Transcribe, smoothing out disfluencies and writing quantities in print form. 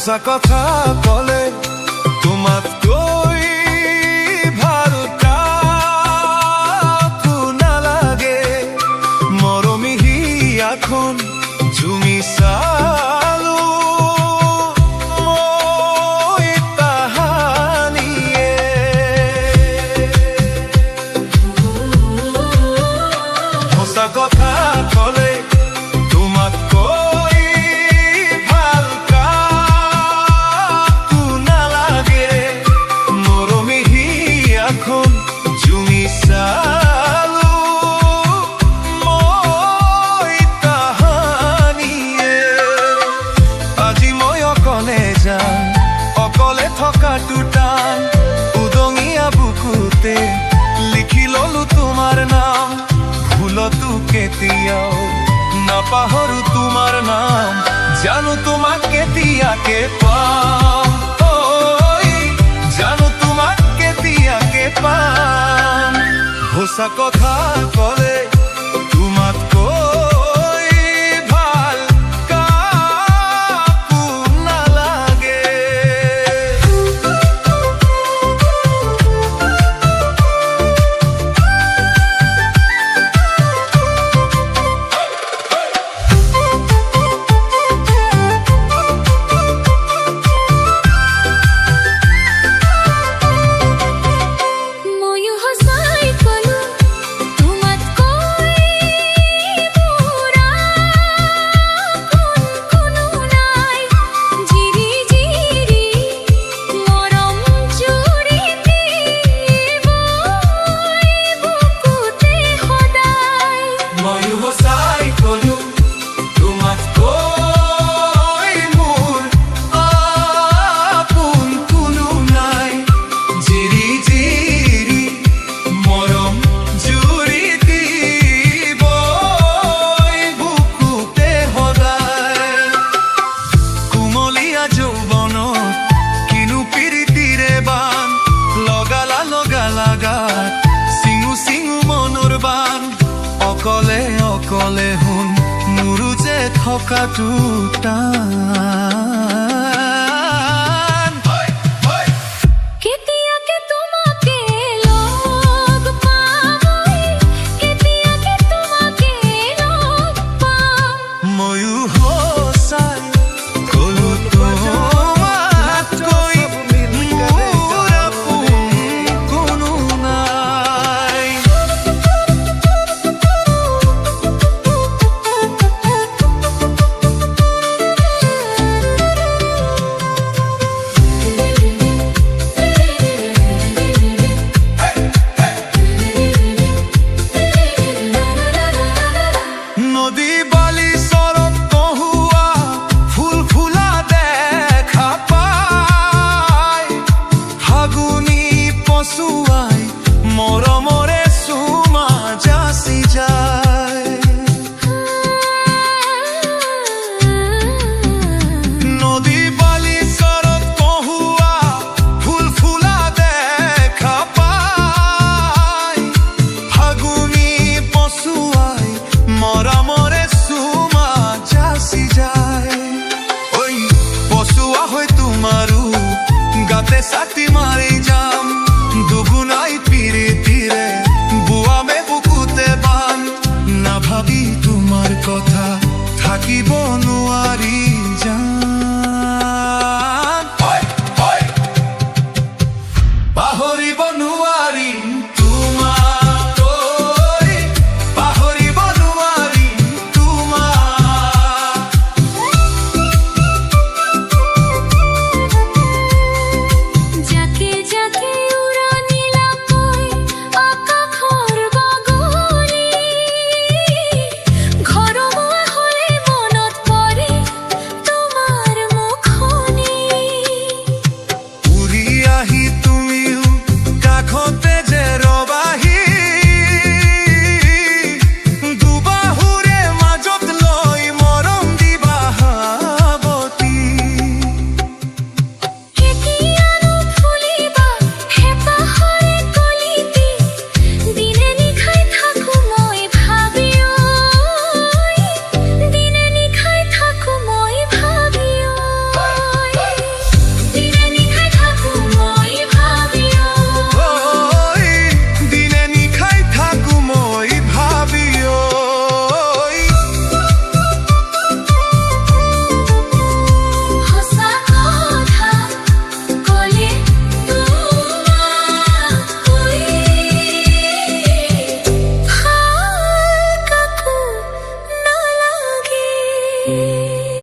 সঁচা কথা কলে তোমাতকৈ ভাল কাকো নালাগে মৰমী হিয়াখন ঝুমি চালো মই তাহানিয়ে সঁচা কথা কলে তোমাতকৈ ভাল কাকো নালাগে মৰমী হিয়াখন ঝুমি চালো মই তাহানিয়ে আজি মই অকলে যাম অকলে থকাটো টান উদঙীয়া বুকুতে লিখি ললো তোমাৰ নাম ভুলতো কেতিয়াও নাপাহৰো তোমাৰ নাম জানো তোমাক কেতিয়াকে পাম জানো তোমাক কেতিয়াকে পাম সঁচা কথা কলে তোমাতকৈ ভাল কাকো নালাগে অকলে অকলে শুন মোৰো যে থকাটো টান